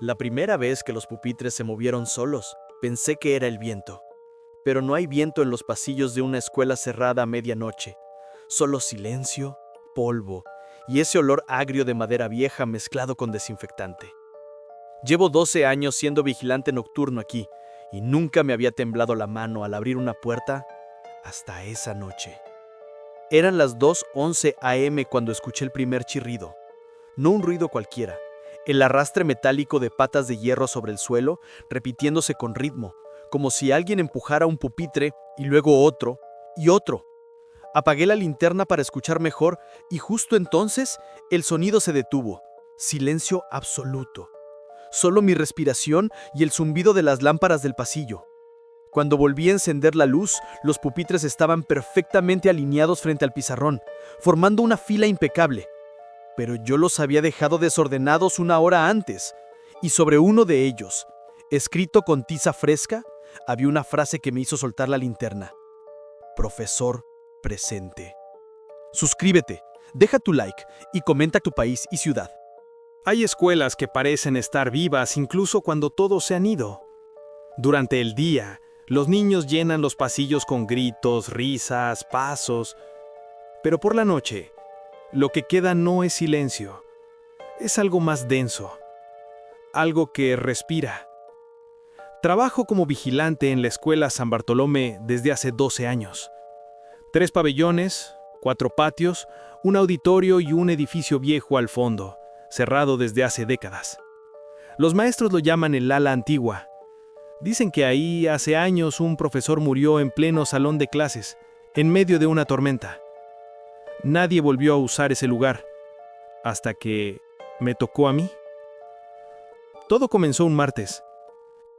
La primera vez que los pupitres se movieron solos, pensé que era el viento. Pero no hay viento en los pasillos de una escuela cerrada a medianoche. Solo silencio, polvo y ese olor agrio de madera vieja mezclado con desinfectante. Llevo 12 años siendo vigilante nocturno aquí y nunca me había temblado la mano al abrir una puerta hasta esa noche. Eran las 2:11 a.m. cuando escuché el primer chirrido. No un ruido cualquiera, el arrastre metálico de patas de hierro sobre el suelo, repitiéndose con ritmo, como si alguien empujara un pupitre y luego otro y otro. Apagué la linterna para escuchar mejor y justo entonces el sonido se detuvo. Silencio absoluto. Solo mi respiración y el zumbido de las lámparas del pasillo. Cuando volví a encender la luz, los pupitres estaban perfectamente alineados frente al pizarrón, formando una fila impecable. Pero yo los había dejado desordenados una hora antes, y sobre uno de ellos, escrito con tiza fresca, había una frase que me hizo soltar la linterna. Profesor presente. Suscríbete, deja tu like y comenta tu país y ciudad. Hay escuelas que parecen estar vivas incluso cuando todos se han ido. Durante el día, los niños llenan los pasillos con gritos, risas, pasos. Pero por la noche, lo que queda no es silencio. Es algo más denso. Algo que respira. Trabajo como vigilante en la escuela San Bartolomé desde hace 12 años. 3 pabellones, 4 patios, un auditorio y un edificio viejo al fondo, cerrado desde hace décadas. Los maestros lo llaman el ala antigua. Dicen que ahí hace años un profesor murió en pleno salón de clases, en medio de una tormenta. Nadie volvió a usar ese lugar, hasta que me tocó a mí. Todo comenzó un martes.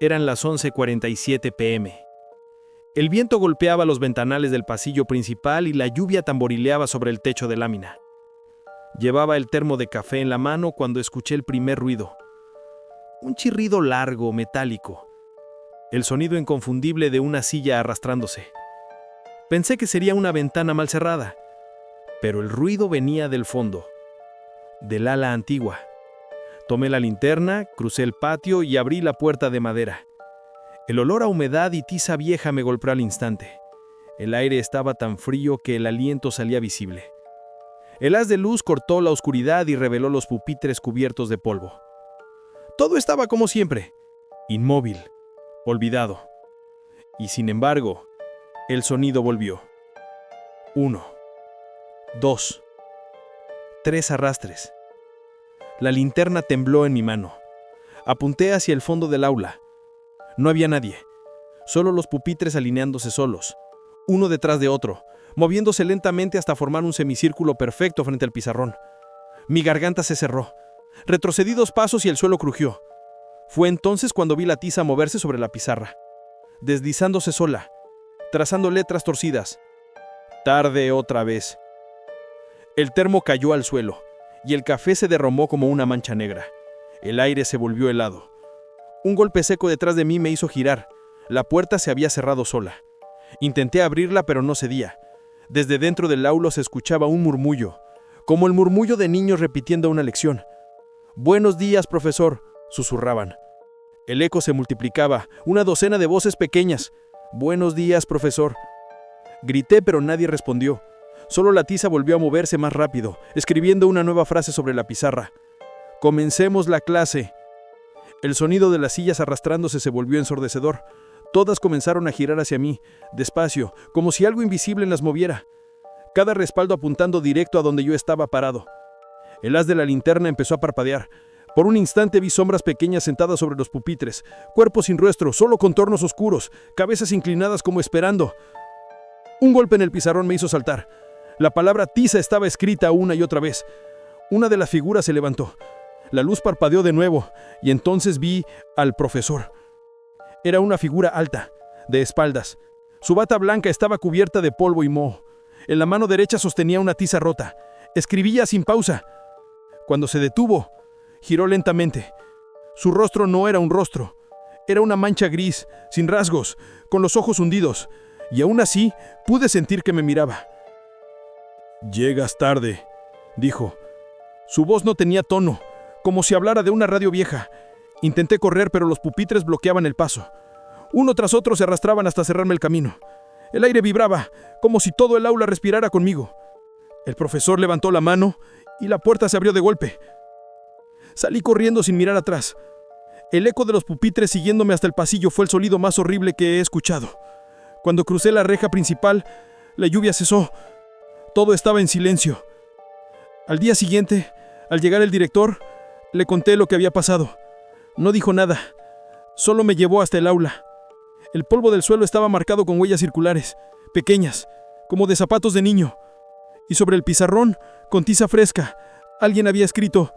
Eran las 11:47 p.m. El viento golpeaba los ventanales del pasillo principal y la lluvia tamborileaba sobre el techo de lámina. Llevaba el termo de café en la mano cuando escuché el primer ruido. Un chirrido largo, metálico. El sonido inconfundible de una silla arrastrándose. Pensé que sería una ventana mal cerrada, pero el ruido venía del fondo, del ala antigua. Tomé la linterna, crucé el patio y abrí la puerta de madera. El olor a humedad y tiza vieja me golpeó al instante. El aire estaba tan frío que el aliento salía visible. El haz de luz cortó la oscuridad y reveló los pupitres cubiertos de polvo. Todo estaba como siempre, inmóvil, olvidado. Y sin embargo, el sonido volvió. 1, 2, 3 arrastres. La linterna tembló en mi mano. Apunté hacia el fondo del aula. No había nadie, solo los pupitres alineándose solos, uno detrás de otro, moviéndose lentamente hasta formar un semicírculo perfecto frente al pizarrón. Mi garganta se cerró. Retrocedí 2 pasos y el suelo crujió. Fue entonces cuando vi la tiza moverse sobre la pizarra, deslizándose sola, trazando letras torcidas. Tarde otra vez. El termo cayó al suelo, y el café se derramó como una mancha negra. El aire se volvió helado. Un golpe seco detrás de mí me hizo girar. La puerta se había cerrado sola. Intenté abrirla, pero no cedía. Desde dentro del aula se escuchaba un murmullo, como el murmullo de niños repitiendo una lección. «Buenos días, profesor», susurraban. El eco se multiplicaba, una docena de voces pequeñas. «Buenos días, profesor». Grité, pero nadie respondió. Solo la tiza volvió a moverse más rápido, escribiendo una nueva frase sobre la pizarra. «Comencemos la clase». El sonido de las sillas arrastrándose se volvió ensordecedor. Todas comenzaron a girar hacia mí, despacio, como si algo invisible las moviera. Cada respaldo apuntando directo a donde yo estaba parado. El haz de la linterna empezó a parpadear. Por un instante vi sombras pequeñas sentadas sobre los pupitres, cuerpos sin rostro, solo contornos oscuros, cabezas inclinadas como esperando. Un golpe en el pizarrón me hizo saltar. La palabra tiza estaba escrita una y otra vez. Una de las figuras se levantó. La luz parpadeó de nuevo, y entonces vi al profesor. Era una figura alta, de espaldas. Su bata blanca estaba cubierta de polvo y moho. En la mano derecha sostenía una tiza rota. Escribía sin pausa. Cuando se detuvo, giró lentamente. Su rostro no era un rostro. Era una mancha gris, sin rasgos, con los ojos hundidos. Y aún así, pude sentir que me miraba. «Llegas tarde», dijo. Su voz no tenía tono, como si hablara de una radio vieja. Intenté correr, pero los pupitres bloqueaban el paso. Uno tras otro se arrastraban hasta cerrarme el camino. El aire vibraba, como si todo el aula respirara conmigo. El profesor levantó la mano y la puerta se abrió de golpe. Salí corriendo sin mirar atrás. El eco de los pupitres siguiéndome hasta el pasillo fue el sonido más horrible que he escuchado. Cuando crucé la reja principal, la lluvia cesó. Todo estaba en silencio. Al día siguiente, al llegar el director, le conté lo que había pasado. No dijo nada, solo me llevó hasta el aula. El polvo del suelo estaba marcado con huellas circulares, pequeñas, como de zapatos de niño. Y sobre el pizarrón, con tiza fresca, alguien había escrito: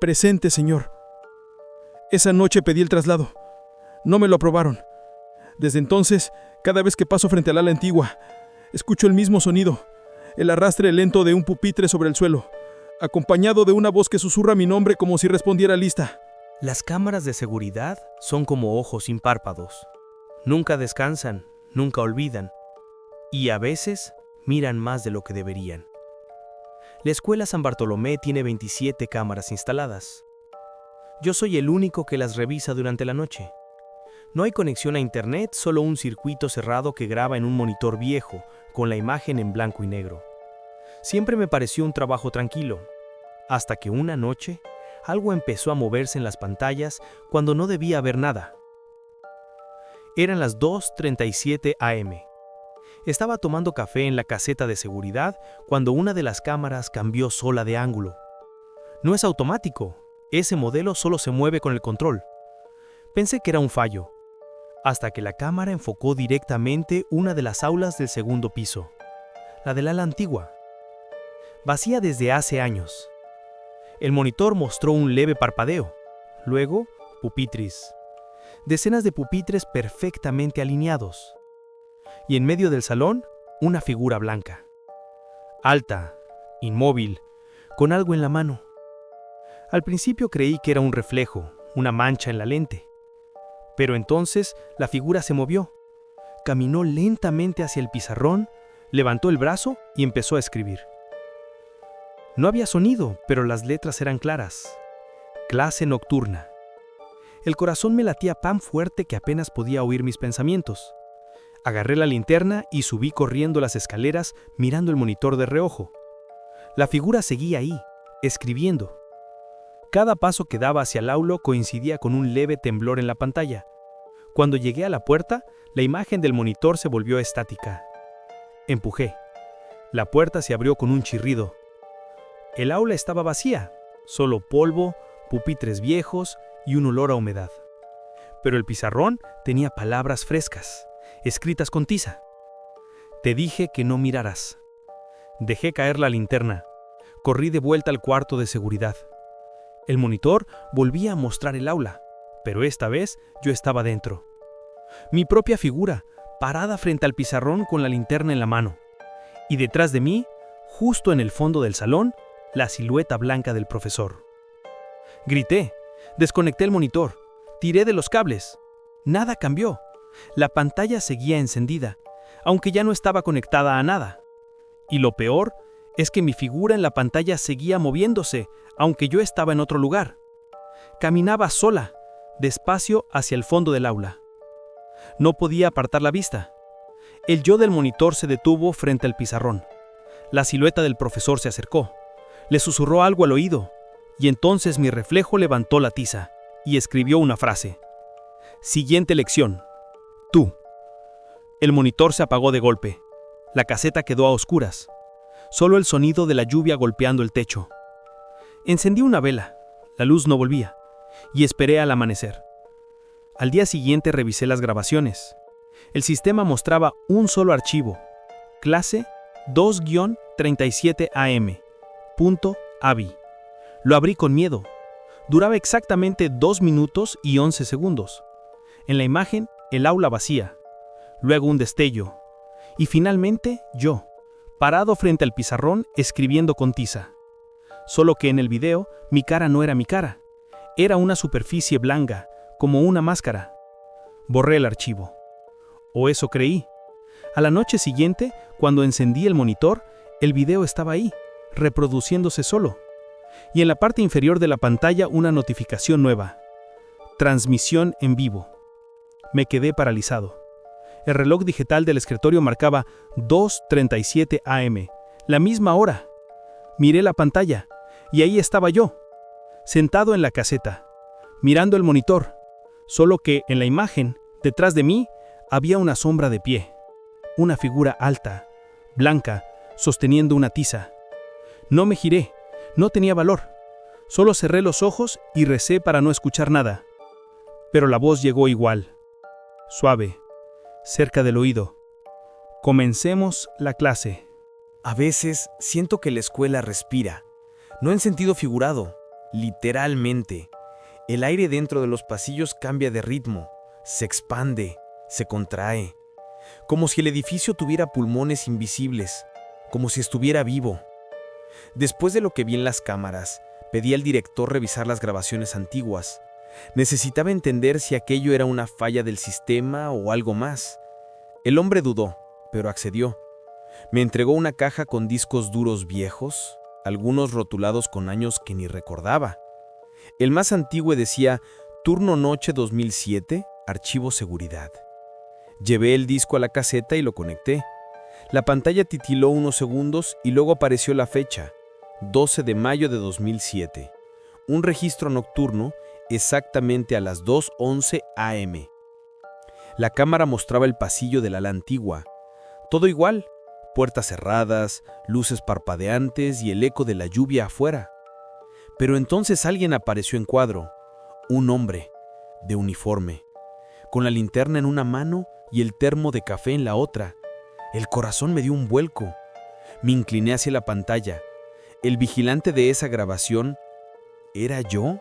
«Presente, señor». Esa noche pedí el traslado. No me lo aprobaron. Desde entonces, cada vez que paso frente al ala antigua, escucho el mismo sonido, el arrastre lento de un pupitre sobre el suelo, acompañado de una voz que susurra mi nombre como si respondiera lista. Las cámaras de seguridad son como ojos sin párpados. Nunca descansan, nunca olvidan, y a veces miran más de lo que deberían. La Escuela San Bartolomé tiene 27 cámaras instaladas. Yo soy el único que las revisa durante la noche. No hay conexión a internet, solo un circuito cerrado que graba en un monitor viejo, con la imagen en blanco y negro. Siempre me pareció un trabajo tranquilo, hasta que una noche algo empezó a moverse en las pantallas cuando no debía haber nada. Eran las 2:37 am. Estaba tomando café en la caseta de seguridad cuando una de las cámaras cambió sola de ángulo. No es automático, ese modelo solo se mueve con el control. Pensé que era un fallo, hasta que la cámara enfocó directamente una de las aulas del segundo piso, la del ala antigua, vacía desde hace años. El monitor mostró un leve parpadeo, luego pupitres, decenas de pupitres perfectamente alineados, y en medio del salón, una figura blanca, alta, inmóvil, con algo en la mano. Al principio creí que era un reflejo, una mancha en la lente, pero entonces la figura se movió, caminó lentamente hacia el pizarrón, levantó el brazo y empezó a escribir. No había sonido, pero las letras eran claras. Clase nocturna. El corazón me latía tan fuerte que apenas podía oír mis pensamientos. Agarré la linterna y subí corriendo las escaleras mirando el monitor de reojo. La figura seguía ahí, escribiendo. Cada paso que daba hacia el aula coincidía con un leve temblor en la pantalla. Cuando llegué a la puerta, la imagen del monitor se volvió estática. Empujé. La puerta se abrió con un chirrido. El aula estaba vacía, solo polvo, pupitres viejos y un olor a humedad. Pero el pizarrón tenía palabras frescas, escritas con tiza. Te dije que no miraras. Dejé caer la linterna. Corrí de vuelta al cuarto de seguridad. El monitor volvía a mostrar el aula, pero esta vez yo estaba dentro. Mi propia figura, parada frente al pizarrón con la linterna en la mano. Y detrás de mí, justo en el fondo del salón, la silueta blanca del profesor. Grité, desconecté el monitor, tiré de los cables. Nada cambió. La pantalla seguía encendida, aunque ya no estaba conectada a nada. Y lo peor es que mi figura en la pantalla seguía moviéndose, aunque yo estaba en otro lugar. Caminaba sola, despacio hacia el fondo del aula. No podía apartar la vista. El yo del monitor se detuvo frente al pizarrón. La silueta del profesor se acercó. Le susurró algo al oído, y entonces mi reflejo levantó la tiza y escribió una frase. Siguiente lección. Tú. El monitor se apagó de golpe. La caseta quedó a oscuras. Solo el sonido de la lluvia golpeando el techo. Encendí una vela. La luz no volvía. Y esperé al amanecer. Al día siguiente revisé las grabaciones. El sistema mostraba un solo archivo. Clase 2-37 AM. .avi. Lo abrí con miedo. Duraba exactamente 2 minutos y 11 segundos. En la imagen, el aula vacía. Luego un destello. Y finalmente, yo, parado frente al pizarrón, escribiendo con tiza. Solo que en el video, mi cara no era mi cara. Era una superficie blanca, como una máscara. Borré el archivo. O eso creí. A la noche siguiente, cuando encendí el monitor, el video estaba ahí, reproduciéndose solo. Y en la parte inferior de la pantalla una notificación nueva. Transmisión en vivo. Me quedé paralizado. El reloj digital del escritorio marcaba 2:37 AM, la misma hora. Miré la pantalla, y ahí estaba yo, sentado en la caseta, mirando el monitor, solo que en la imagen, detrás de mí, había una sombra de pie, una figura alta, blanca, sosteniendo una tiza. No me giré, no tenía valor. Solo cerré los ojos y recé para no escuchar nada. Pero la voz llegó igual, suave, cerca del oído. Comencemos la clase. A veces siento que la escuela respira, no en sentido figurado, literalmente. El aire dentro de los pasillos cambia de ritmo, se expande, se contrae, como si el edificio tuviera pulmones invisibles, como si estuviera vivo. Después de lo que vi en las cámaras, pedí al director revisar las grabaciones antiguas. Necesitaba entender si aquello era una falla del sistema o algo más. El hombre dudó, pero accedió. Me entregó una caja con discos duros viejos, algunos rotulados con años que ni recordaba. El más antiguo decía Turno Noche 2007, Archivo Seguridad. Llevé el disco a la caseta y lo conecté. La pantalla titiló unos segundos y luego apareció la fecha, 12 de mayo de 2007. Un registro nocturno exactamente a las 2:11 AM. La cámara mostraba el pasillo del ala antigua. Todo igual, puertas cerradas, luces parpadeantes y el eco de la lluvia afuera. Pero entonces alguien apareció en cuadro, un hombre, de uniforme, con la linterna en una mano y el termo de café en la otra. El corazón me dio un vuelco. Me incliné hacia la pantalla. ¿El vigilante de esa grabación era yo?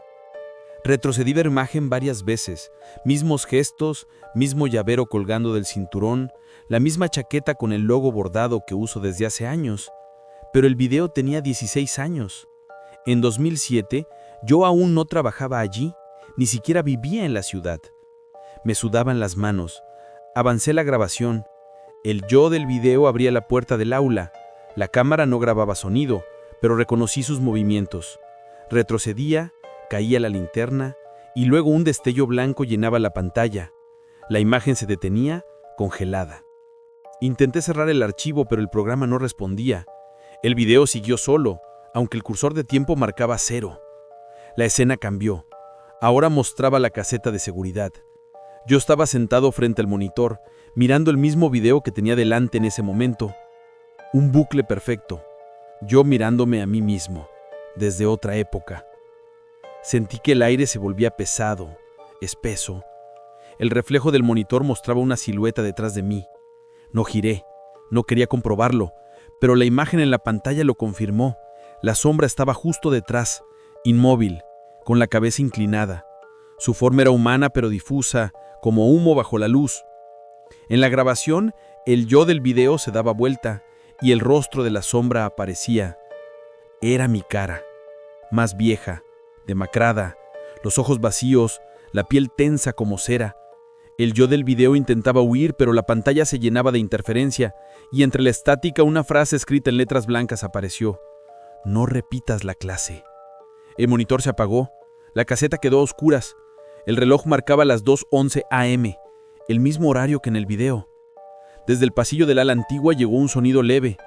Retrocedí la imagen varias veces, mismos gestos, mismo llavero colgando del cinturón, la misma chaqueta con el logo bordado que uso desde hace años. Pero el video tenía 16 años. En 2007, yo aún no trabajaba allí, ni siquiera vivía en la ciudad. Me sudaban las manos. Avancé la grabación. El yo del video abría la puerta del aula. La cámara no grababa sonido, pero reconocí sus movimientos. Retrocedía, caía la linterna, y luego un destello blanco llenaba la pantalla. La imagen se detenía, congelada. Intenté cerrar el archivo, pero el programa no respondía. El video siguió solo, aunque el cursor de tiempo marcaba 0. La escena cambió. Ahora mostraba la caseta de seguridad. Yo estaba sentado frente al monitor, mirando el mismo video que tenía delante en ese momento. Un bucle perfecto. Yo mirándome a mí mismo, desde otra época. Sentí que el aire se volvía pesado, espeso. El reflejo del monitor mostraba una silueta detrás de mí. No giré, no quería comprobarlo, pero la imagen en la pantalla lo confirmó. La sombra estaba justo detrás, inmóvil, con la cabeza inclinada. Su forma era humana pero difusa, como humo bajo la luz. En la grabación, el yo del video se daba vuelta y el rostro de la sombra aparecía. Era mi cara, más vieja, demacrada, los ojos vacíos, la piel tensa como cera. El yo del video intentaba huir, pero la pantalla se llenaba de interferencia y entre la estática una frase escrita en letras blancas apareció. No repitas la clase. El monitor se apagó, la caseta quedó a oscuras. El reloj marcaba las 2:11 AM, el mismo horario que en el video. Desde el pasillo del ala antigua llegó un sonido leve,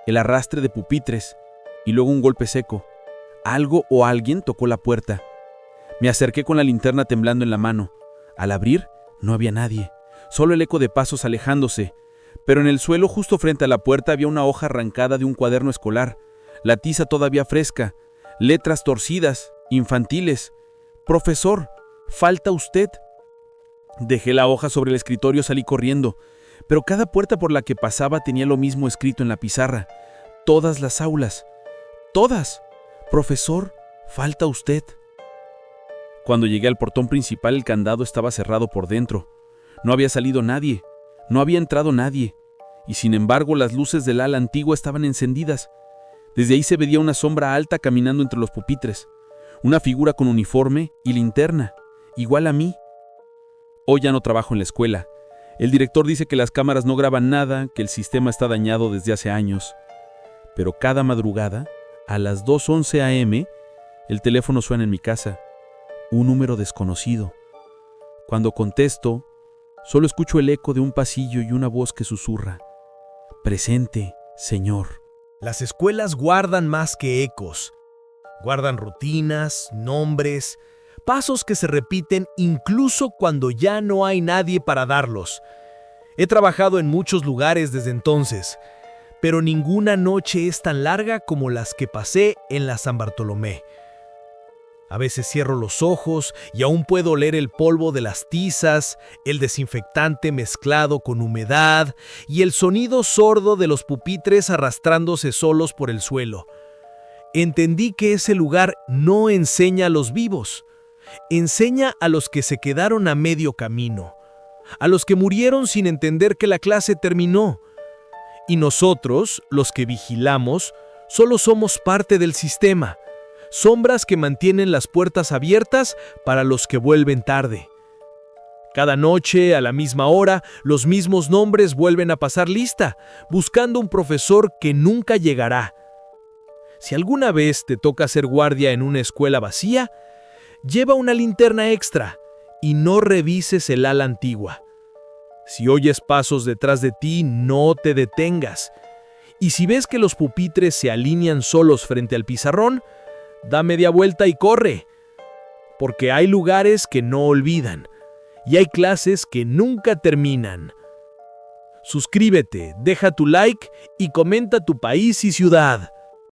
el arrastre de pupitres, y luego un golpe seco. Algo o alguien tocó la puerta. Me acerqué con la linterna temblando en la mano. Al abrir, no había nadie, solo el eco de pasos alejándose. Pero en el suelo, justo frente a la puerta, había una hoja arrancada de un cuaderno escolar, la tiza todavía fresca, letras torcidas, infantiles. «Profesor, falta usted». Dejé la hoja sobre el escritorio, salí corriendo, pero cada puerta por la que pasaba tenía lo mismo escrito en la pizarra. Todas las aulas. ¡Todas! «Profesor, falta usted». Cuando llegué al portón principal, el candado estaba cerrado por dentro. No había salido nadie, no había entrado nadie, y sin embargo las luces del ala antigua estaban encendidas. Desde ahí se veía una sombra alta caminando entre los pupitres, una figura con uniforme y linterna, igual a mí. Hoy ya no trabajo en la escuela. El director dice que las cámaras no graban nada, que el sistema está dañado desde hace años. Pero cada madrugada, a las 2:11 AM, el teléfono suena en mi casa. Un número desconocido, Cuando contesto, solo escucho el eco de un pasillo y una voz que susurra: «Presente, señor». Las escuelas guardan más que ecos. Guardan rutinas, nombres, pasos que se repiten incluso cuando ya no hay nadie para darlos. He trabajado en muchos lugares desde entonces, pero ninguna noche es tan larga como las que pasé en la San Bartolomé. A veces cierro los ojos y aún puedo oler el polvo de las tizas, el desinfectante mezclado con humedad y el sonido sordo de los pupitres arrastrándose solos por el suelo. Entendí que ese lugar no enseña a los vivos, enseña a los que se quedaron a medio camino, a los que murieron sin entender que la clase terminó. Y nosotros, los que vigilamos, solo somos parte del sistema. Sombras que mantienen las puertas abiertas para los que vuelven tarde. Cada noche, a la misma hora, los mismos nombres vuelven a pasar lista, buscando un profesor que nunca llegará. Si alguna vez te toca ser guardia en una escuela vacía, lleva una linterna extra y no revises el ala antigua. Si oyes pasos detrás de ti, no te detengas. Y si ves que los pupitres se alinean solos frente al pizarrón, da media vuelta y corre, porque hay lugares que no olvidan y hay clases que nunca terminan. Suscríbete, deja tu like y comenta tu país y ciudad.